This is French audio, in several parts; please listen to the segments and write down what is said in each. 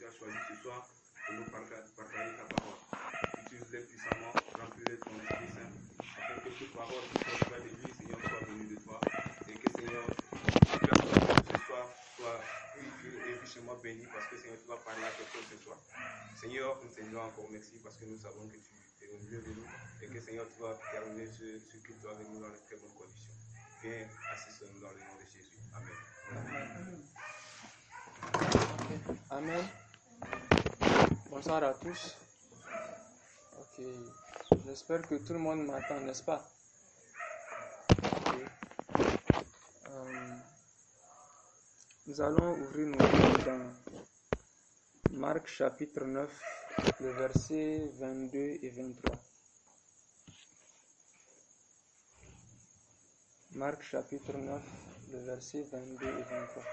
as choisi ce soir pour nous partager ta parole. Utilise-les puissamment, remplis-les de ton Esprit Saint, afin que toute parole qui sortira de lui, Seigneur, soit venue de toi. Et que, Seigneur, ce soir soit richement béni, parce que, Seigneur, tu vas parler à quelque chose ce soir. Seigneur, nous te disons encore merci, parce que nous savons que tu es au milieu de nous, et que, Seigneur, tu vas terminer ce culte avec nous dans de très bonnes conditions. Viens, assiste-nous dans le nom de Jésus. Amen. Amen. Bonsoir à tous. Ok. J'espère que tout le monde m'entend, n'est-ce pas? Okay. Nous allons ouvrir nos livres dans Marc chapitre 9, le verset 22 et 23. Marc chapitre 9, le verset 22 et 23.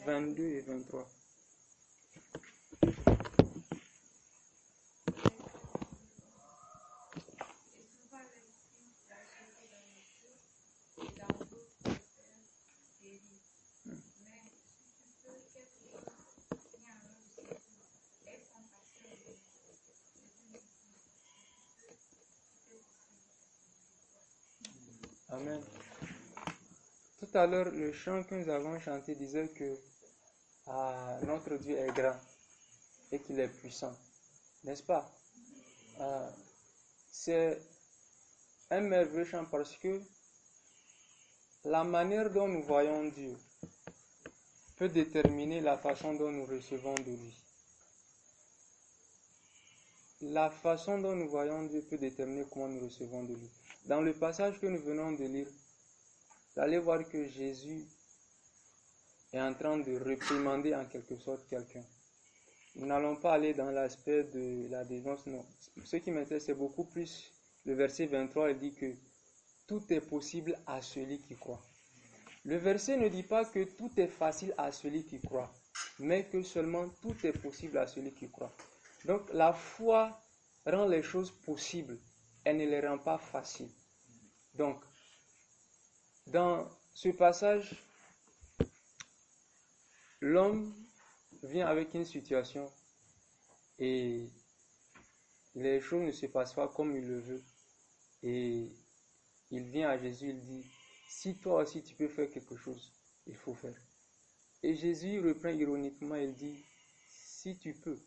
« 22 et 23. Amen. Tout à l'heure, le chant que nous avons chanté disait que notre Dieu est grand et qu'il est puissant. N'est-ce pas? C'est un merveilleux chant parce que la manière dont nous voyons Dieu peut déterminer la façon dont nous recevons de lui. La façon dont nous voyons Dieu peut déterminer comment nous recevons de lui. Dans le passage que nous venons de lire, vous allez voir que Jésus est en train de réprimander en quelque sorte quelqu'un. Nous n'allons pas aller dans l'aspect de la délivrance, non. Ce qui m'intéresse, c'est beaucoup plus le verset 23, il dit que tout est possible à celui qui croit. Le verset ne dit pas que tout est facile à celui qui croit, mais que seulement tout est possible à celui qui croit. Donc la foi rend les choses possibles, elle ne les rend pas faciles. Donc, dans ce passage, l'homme vient avec une situation et les choses ne se passent pas comme il le veut. Et il vient à Jésus, il dit, si toi aussi tu peux faire quelque chose, il faut faire. Et Jésus reprend ironiquement, il dit, si tu peux,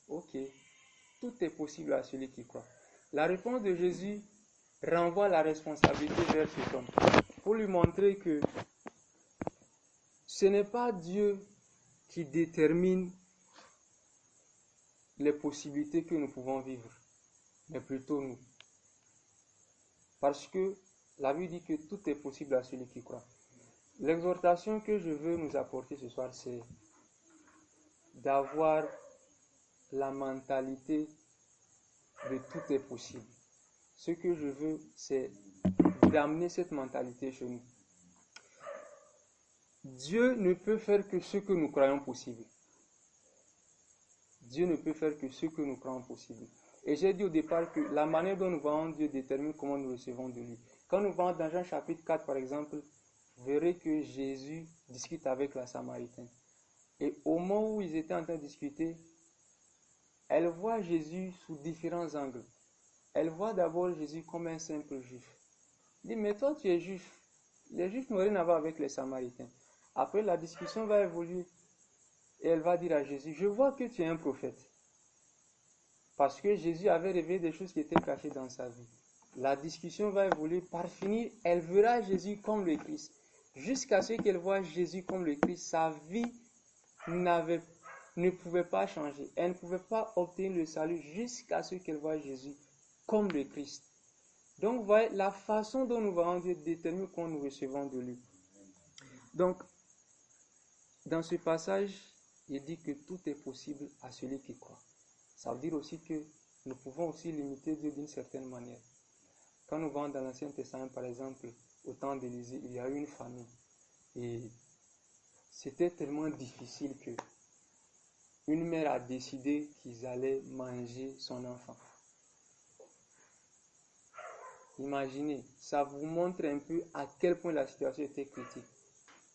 ok, tout est possible à celui qui croit. La réponse de Jésus renvoie la responsabilité vers cet homme pour lui montrer que ce n'est pas Dieu qui détermine les possibilités que nous pouvons vivre, mais plutôt nous. Parce que la Bible dit que tout est possible à celui qui croit. L'exhortation que je veux nous apporter ce soir, c'est d'avoir la mentalité de tout est possible. Ce que je veux, c'est d'amener cette mentalité chez nous. Dieu ne peut faire que ce que nous croyons possible. Dieu ne peut faire que ce que nous croyons possible. Et j'ai dit au départ que la manière dont nous voyons Dieu détermine comment nous recevons de lui. Quand nous voyons dans Jean chapitre 4 par exemple, vous verrez que Jésus discute avec la Samaritaine. Et au moment où ils étaient en train de discuter, elle voit Jésus sous différents angles. Elle voit d'abord Jésus comme un simple juif. Elle dit, mais toi tu es juif. Les juifs n'ont rien à voir avec les Samaritains. Après la discussion va évoluer. Et elle va dire à Jésus, je vois que tu es un prophète. Parce que Jésus avait révélé des choses qui étaient cachées dans sa vie. La discussion va évoluer. Par finir, elle verra Jésus comme le Christ. Jusqu'à ce qu'elle voie Jésus comme le Christ, sa vie ne pouvait pas changer. Elle ne pouvait pas obtenir le salut jusqu'à ce qu'elle voie Jésus comme le Christ. Donc, vous voyez, la façon dont nous voyons Dieu détermine comment nous recevons de lui. Donc, dans ce passage, il dit que tout est possible à celui qui croit. Ça veut dire aussi que nous pouvons aussi limiter Dieu d'une certaine manière. Quand nous voyons dans l'Ancien Testament, par exemple, au temps d'Élisée, il y a eu une famine. Et c'était tellement difficile que une mère a décidé qu'ils allaient manger son enfant. Imaginez, ça vous montre un peu à quel point la situation était critique.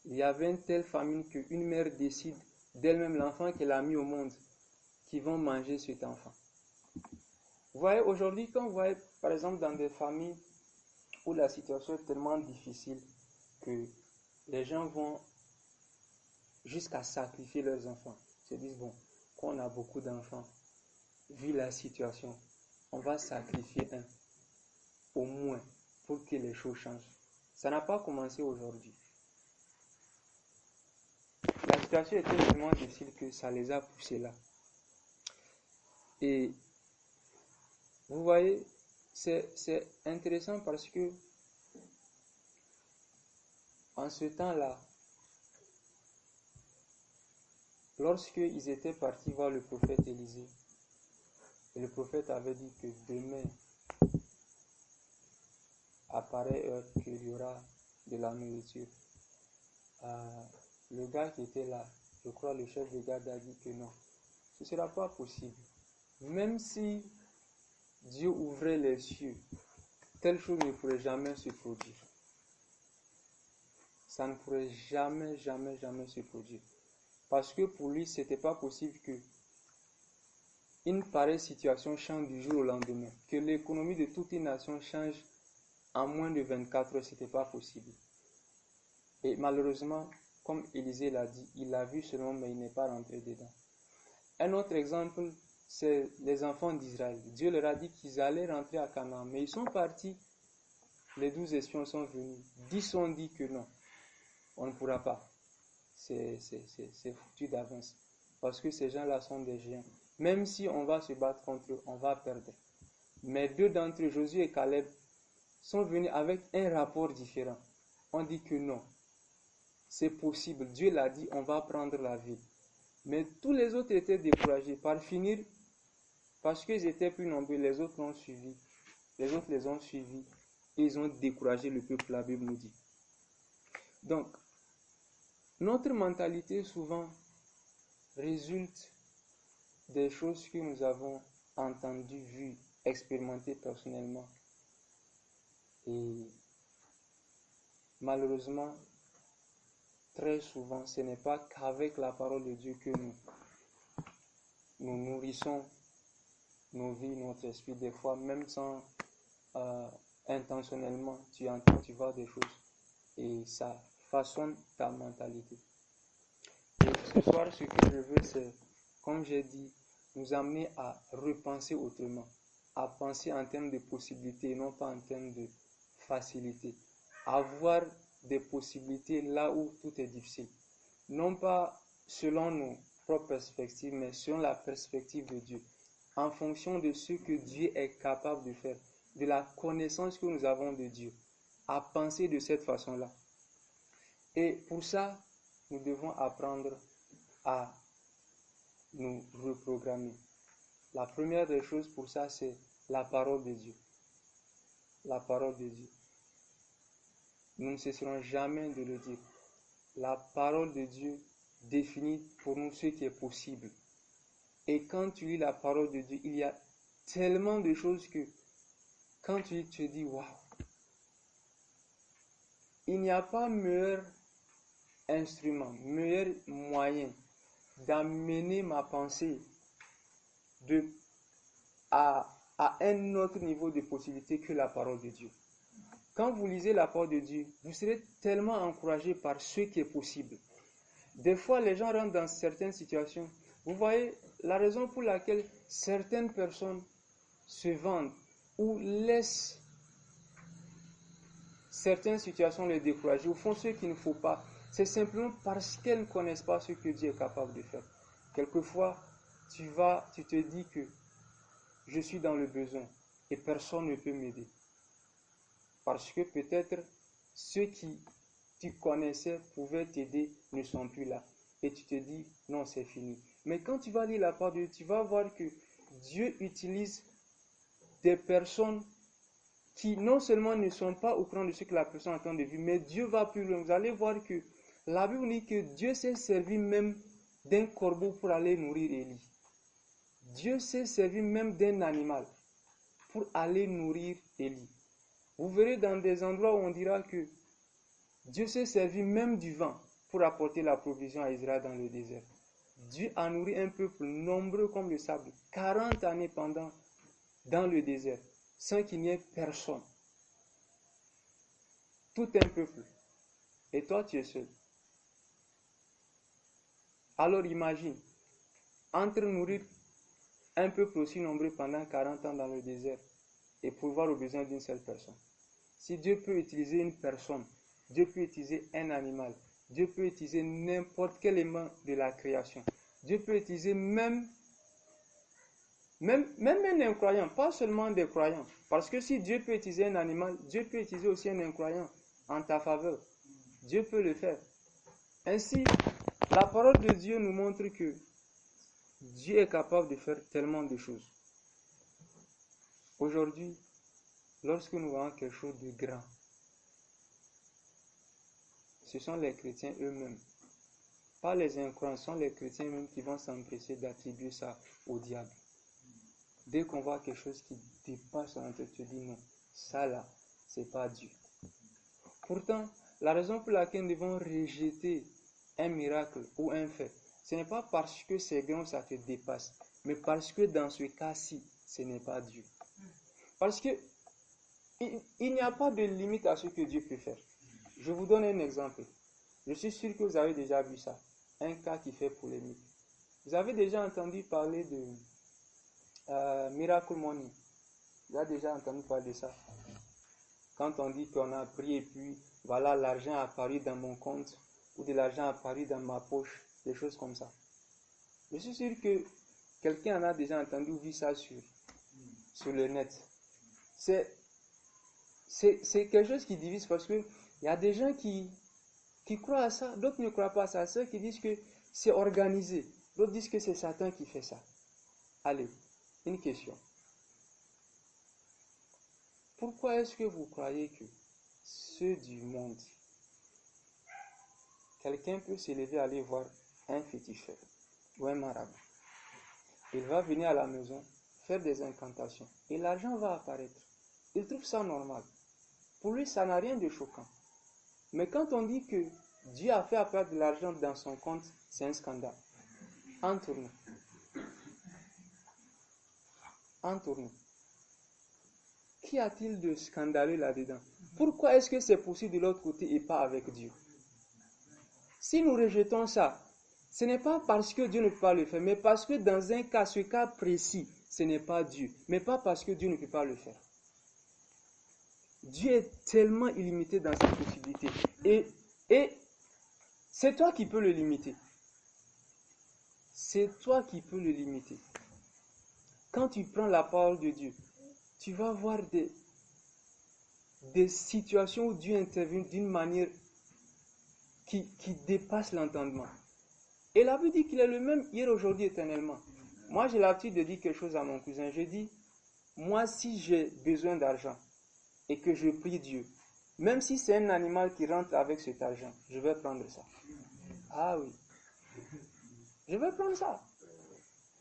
Il y avait une telle famine qu'une mère décide d'elle-même l'enfant qu'elle a mis au monde, qui vont manger cet enfant. Vous voyez, aujourd'hui, quand vous voyez, par exemple, dans des familles où la situation est tellement difficile que les gens vont jusqu'à sacrifier leurs enfants, ils se disent, bon, quand on a beaucoup d'enfants, vu la situation, on va sacrifier un, au moins, pour que les choses changent. Ça n'a pas commencé aujourd'hui. La situation était tellement difficile que ça les a poussés là. Et vous voyez, c'est intéressant parce que en ce temps-là, lorsqu'ils étaient partis voir le prophète Élisée, et le prophète avait dit que demain, à pareille heure, qu'il y aura de la nourriture. Le gars qui était là, je crois le chef de garde a dit que non, ce ne sera pas possible. Même si Dieu ouvrait les cieux, telle chose ne pourrait jamais se produire. Ça ne pourrait jamais se produire. Parce que pour lui, ce n'était pas possible que une pareille situation change du jour au lendemain. Que l'économie de toute une nation change en moins de 24 heures, ce n'était pas possible. Et malheureusement, comme Élisée l'a dit, il l'a vu seulement, mais il n'est pas rentré dedans. Un autre exemple, c'est les enfants d'Israël. Dieu leur a dit qu'ils allaient rentrer à Canaan, mais ils sont partis. Les 12 espions sont venus. 10 ont dit que non, on ne pourra pas. C'est foutu d'avance. Parce que ces gens-là sont des géants. Même si on va se battre contre eux, on va perdre. Mais 2 d'entre eux, Josué et Caleb, sont venus avec un rapport différent. On dit que non, c'est possible. Dieu l'a dit, on va prendre la ville. Mais tous les autres étaient découragés. Par finir, parce qu'ils étaient plus nombreux, les autres l'ont suivi. Les autres les ont suivis. Et ils ont découragé le peuple, la Bible nous dit. Donc, notre mentalité souvent résulte des choses que nous avons entendues, vues, expérimentées personnellement. Et malheureusement, très souvent, ce n'est pas qu'avec la parole de Dieu que nous nourrissons nos vies, notre esprit. Des fois, même sans intentionnellement, tu entends, tu vois des choses et ça façonne ta mentalité. Et ce soir, ce que je veux, c'est, comme j'ai dit, nous amener à repenser autrement, à penser en termes de possibilités et non pas en termes de facilité, à voir des possibilités là où tout est difficile, non pas selon nos propres perspectives, mais selon la perspective de Dieu, en fonction de ce que Dieu est capable de faire, de la connaissance que nous avons de Dieu, à penser de cette façon-là. Et pour ça, nous devons apprendre à nous reprogrammer. La première des choses pour ça, c'est la parole de Dieu. La parole de Dieu. Nous ne cesserons jamais de le dire. La parole de Dieu définit pour nous ce qui est possible. Et quand tu lis la parole de Dieu, il y a tellement de choses que quand tu lis, tu te dis, waouh! Il n'y a pas meilleur instrument, meilleur moyen d'amener ma pensée à un autre niveau de possibilité que la parole de Dieu. Quand vous lisez la parole de Dieu, vous serez tellement encouragé par ce qui est possible. Des fois, les gens rentrent dans certaines situations. Vous voyez, la raison pour laquelle certaines personnes se vendent ou laissent certaines situations les décourager ou font ce qu'il ne faut pas, c'est simplement parce qu'elles ne connaissent pas ce que Dieu est capable de faire. Quelquefois, tu te dis que je suis dans le besoin et personne ne peut m'aider. Parce que peut-être ceux qui tu connaissais pouvaient t'aider ne sont plus là. Et tu te dis, non, c'est fini. Mais quand tu vas lire la parole de Dieu, tu vas voir que Dieu utilise des personnes qui non seulement ne sont pas au courant de ce que la personne est en train de vivre, mais Dieu va plus loin. Vous allez voir que la Bible dit que Dieu s'est servi même d'un corbeau pour aller nourrir Élie. Dieu s'est servi même d'un animal pour aller nourrir Élie. Vous verrez dans des endroits où on dira que Dieu s'est servi même du vent pour apporter la provision à Israël dans le désert. Dieu a nourri un peuple nombreux comme le sable, 40 années dans le désert, sans qu'il n'y ait personne. Tout un peuple. Et toi, tu es seul. Alors imagine, entre nourrir un peuple aussi nombreux pendant 40 ans dans le désert et pourvoir aux besoins d'une seule personne. Si Dieu peut utiliser une personne, Dieu peut utiliser un animal, Dieu peut utiliser n'importe quel élément de la création. Dieu peut utiliser même un incroyant, pas seulement des croyants. Parce que si Dieu peut utiliser un animal, Dieu peut utiliser aussi un incroyant en ta faveur. Dieu peut le faire. Ainsi, la parole de Dieu nous montre que Dieu est capable de faire tellement de choses. Aujourd'hui, lorsque nous voyons quelque chose de grand, ce sont les chrétiens eux-mêmes, pas les incroyants, ce sont les chrétiens eux-mêmes qui vont s'empresser d'attribuer ça au diable. Dès qu'on voit quelque chose qui dépasse notre tête, tu dis non, ça là, c'est pas Dieu. Pourtant, la raison pour laquelle nous devons rejeter un miracle ou un fait, ce n'est pas parce que c'est grand ça te dépasse, mais parce que dans ce cas-ci, ce n'est pas Dieu. Parce que il n'y a pas de limite à ce que Dieu peut faire. Je vous donne un exemple. Je suis sûr que vous avez déjà vu ça. Un cas qui fait polémique. Vous avez déjà entendu parler de Miracle Money. Vous avez déjà entendu parler de ça. Quand on dit qu'on a prié et puis voilà, l'argent a apparu dans mon compte ou de l'argent a apparu dans ma poche, des choses comme ça. Je suis sûr que quelqu'un en a déjà entendu ou vu ça sur le net. C'est quelque chose qui divise parce que il y a des gens qui croient à ça, d'autres ne croient pas à ça. Ceux qui disent que c'est organisé, d'autres disent que c'est Satan qui fait ça. Allez, une question. Pourquoi est-ce que vous croyez que ceux du monde, quelqu'un peut se lever aller voir un féticheur ou un marabout, il va venir à la maison, faire des incantations et l'argent va apparaître. Il trouve ça normal. Pour lui, ça n'a rien de choquant. Mais quand on dit que Dieu a fait apparaître de l'argent dans son compte, c'est un scandale. Entre nous. Qu'y a-t-il de scandaleux là-dedans? Pourquoi est-ce que c'est possible de l'autre côté et pas avec Dieu? Si nous rejetons ça, ce n'est pas parce que Dieu ne peut pas le faire, mais parce que dans un cas, ce cas précis, ce n'est pas Dieu. Mais pas parce que Dieu ne peut pas le faire. Dieu est tellement illimité dans ses possibilités. Et c'est toi qui peux le limiter. C'est toi qui peux le limiter. Quand tu prends la parole de Dieu, tu vas voir des situations où Dieu intervient d'une manière qui dépasse l'entendement. Et la Bible dit qu'il est le même hier, aujourd'hui, éternellement. Moi, j'ai l'habitude de dire quelque chose à mon cousin. Je dis, moi, si j'ai besoin d'argent et que je prie Dieu, même si c'est un animal qui rentre avec cet argent, je vais prendre ça. Ah oui. Je vais prendre ça.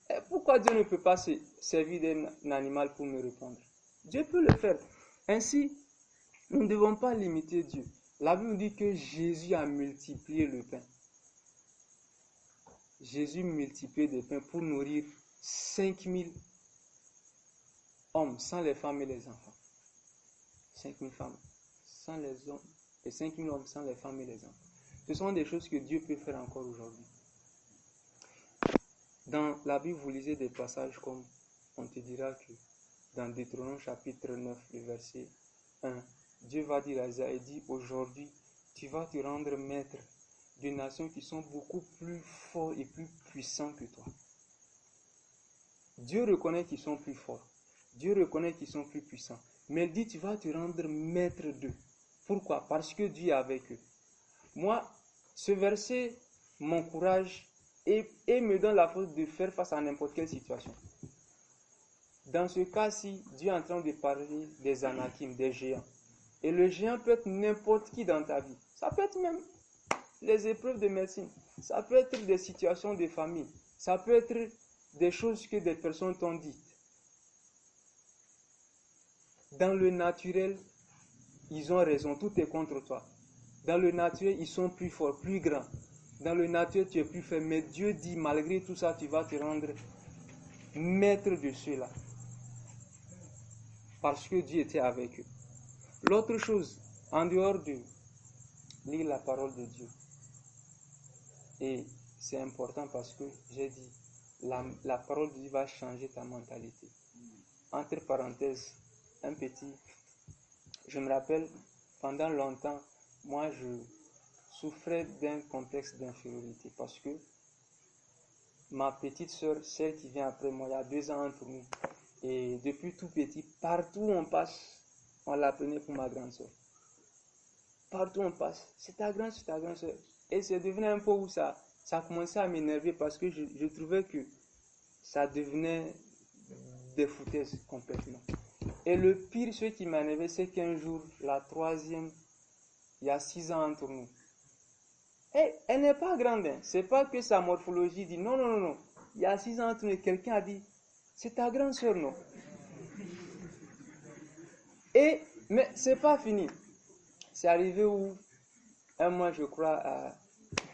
Et pourquoi Dieu ne peut pas se servir d'un animal pour me répondre? Dieu peut le faire. Ainsi, nous ne devons pas limiter Dieu. La Bible dit que Jésus a multiplié le pain. Jésus multipliait des pains pour nourrir 5000 hommes sans les femmes et les enfants. 5000 femmes sans les hommes et 5000 hommes sans les femmes et les enfants. Ce sont des choses que Dieu peut faire encore aujourd'hui. Dans la Bible, vous lisez des passages comme on te dira que dans Deutéronome chapitre 9, le verset 1, Dieu va dire à Isaïe, dit aujourd'hui, tu vas te rendre maître de nations qui sont beaucoup plus forts et plus puissants que toi. Dieu reconnaît qu'ils sont plus forts. Dieu reconnaît qu'ils sont plus puissants. Mais il dit, tu vas te rendre maître d'eux. Pourquoi? Parce que Dieu est avec eux. Moi, ce verset m'encourage et me donne la force de faire face à n'importe quelle situation. Dans ce cas-ci, Dieu est en train de parler des Anakim, des géants. Et le géant peut être n'importe qui dans ta vie. Ça peut être même les épreuves de médecine. Ça peut être des situations de famille. Ça peut être des choses que des personnes t'ont dites. Dans le naturel, ils ont raison, tout est contre toi. Dans le naturel, ils sont plus forts, plus grands. Dans le naturel, tu es plus faible. Mais Dieu dit, malgré tout ça, tu vas te rendre maître de ceux-là. Parce que Dieu était avec eux. L'autre chose, en dehors de lire la parole de Dieu, et c'est important parce que j'ai dit, la parole de Dieu va changer ta mentalité. Entre parenthèses, un petit, je me rappelle, pendant longtemps, moi je souffrais d'un complexe d'infériorité parce que ma petite soeur, celle qui vient après moi, il y a 2 ans entre nous, et depuis tout petit, partout où on passe, on la prenait pour ma grande soeur. Partout où on passe, c'est ta grande soeur. Et c'est devenu un peu où ça commençait à m'énerver parce que je trouvais que ça devenait des foutaises complètement. Et le pire, ce qui m'énervait, c'est qu'un jour, la troisième, il y a 6 ans entre nous. Et elle n'est pas grande, hein. C'est pas que sa morphologie dit non. Il y a 6 ans entre nous, quelqu'un a dit, c'est ta grande soeur, non? Mais c'est pas fini. C'est arrivé où, un mois, je crois,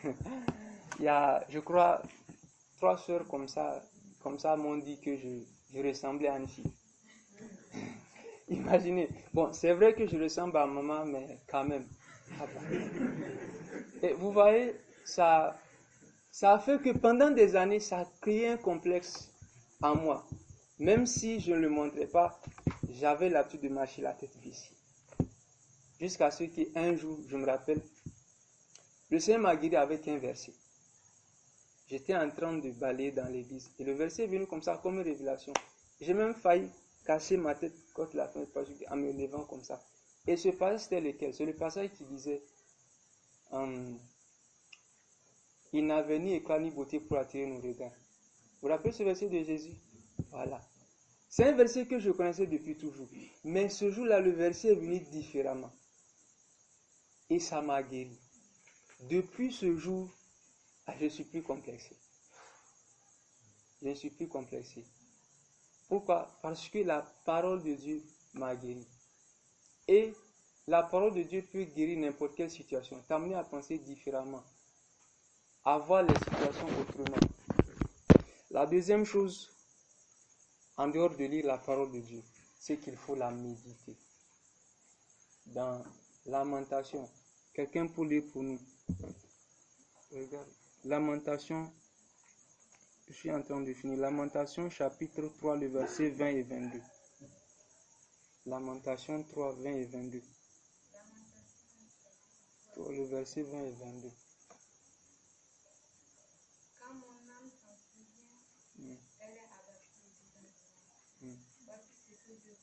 il y a, je crois, 3 soeurs comme ça m'ont dit que je ressemblais à une fille. Imaginez. Bon, c'est vrai que je ressemble à maman, mais quand même. Et vous voyez, ça a fait que pendant des années, ça a créé un complexe en moi. Même si je ne le montrais pas, j'avais l'habitude de marcher la tête baissée. Jusqu'à ce qu'un jour, je me rappelle, le Seigneur m'a guéri avec un verset. J'étais en train de balayer dans l'église. Et le verset est venu comme ça, comme une révélation. J'ai même failli cacher ma tête contre la fenêtre en me levant comme ça. Et ce passage, c'était lequel? C'est le passage qui disait il n'avait ni éclat ni beauté pour attirer nos regards. Vous vous rappelez ce verset de Jésus? Voilà. C'est un verset que je connaissais depuis toujours. Mais ce jour-là, le verset est venu différemment. Et ça m'a guéri. Depuis ce jour, je ne suis plus complexé. Je ne suis plus complexé. Pourquoi? Parce que la parole de Dieu m'a guéri. Et la parole de Dieu peut guérir n'importe quelle situation, t'amener à penser différemment, à voir les situations autrement. La deuxième chose, en dehors de lire la parole de Dieu, c'est qu'il faut la méditer. Dans Lamentation, quelqu'un peut lire pour nous. Regarde, Lamentation, je suis en train de finir. Lamentation chapitre 3, le verset 20 et 22. Lamentation 3, 20 et 22. Le verset 20 et 22. Quand mon âme s'en souvient, elle est abattue au dedans. Voici ce que je vais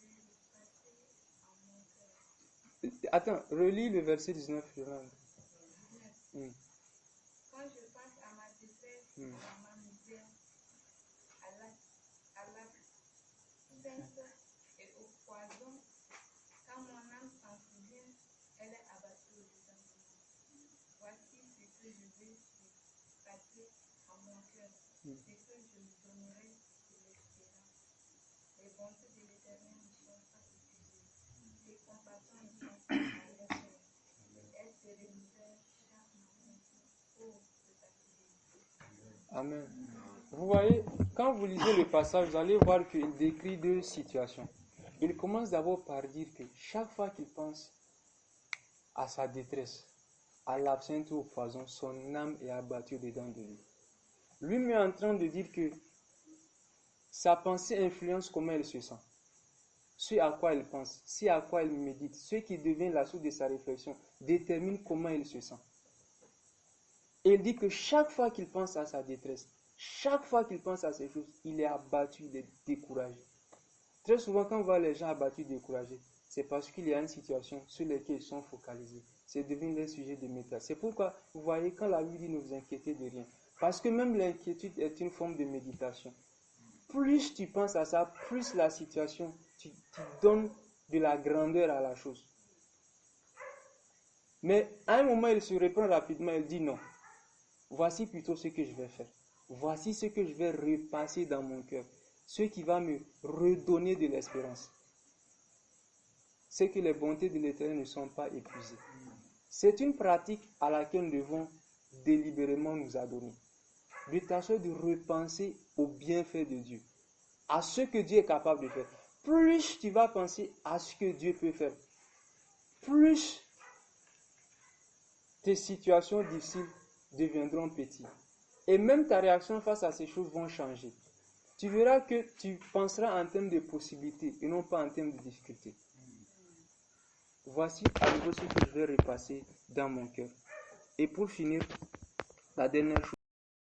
passer en mon cœur. Attends, relis le verset 19. Quand je pense à ma détresse, à ma misère, à l'absence et au poison, quand mon âme s'en souvient, elle est abattue au dedans. Voici ce que je vais passer en mon cœur, ce que je me donnerai de l'espérance. Les bontés de l'Éternel ne sont pas épuisées, les compassions ne sont pas arrêtées. Elles se renouvellent chaque matin. Oh, de ta fidélité. Amen. Vous voyez, quand vous lisez le passage, vous allez voir qu'il décrit 2 situations. Il commence d'abord par dire que chaque fois qu'il pense à sa détresse, à l'absinthe ou au poison, son âme est abattue dedans de lui. Lui-même est en train de dire que sa pensée influence comment il se sent. Ce à quoi il pense, ce à quoi il médite, ce qui devient la source de sa réflexion, détermine comment il se sent. Et il dit que chaque fois qu'il pense à sa détresse, chaque fois qu'il pense à ces choses, il est abattu, il est découragé. Très souvent, quand on voit les gens abattus, découragés, c'est parce qu'il y a une situation sur laquelle ils sont focalisés. C'est devenu un sujet de méta. C'est pourquoi, vous voyez, quand la Bible dit ne vous inquiétez de rien, parce que même l'inquiétude est une forme de méditation. Plus tu penses à ça, plus la situation, tu donnes de la grandeur à la chose. Mais à un moment, il se reprend rapidement, il dit non. Voici plutôt ce que je vais faire. Voici ce que je vais repasser dans mon cœur. Ce qui va me redonner de l'espérance. c'est que les bontés de l'Éternel ne sont pas épuisées. C'est une pratique à laquelle nous devons délibérément nous adonner. De tâcher de repenser aux bienfaits de Dieu, à ce que Dieu est capable de faire. Plus tu vas penser à ce que Dieu peut faire, plus tes situations difficiles deviendront petites. Et même ta réaction face à ces choses vont changer. Tu verras que tu penseras en termes de possibilités et non pas en termes de difficultés. Voici à nouveau ce que je vais repasser dans mon cœur. Et pour finir, la dernière chose.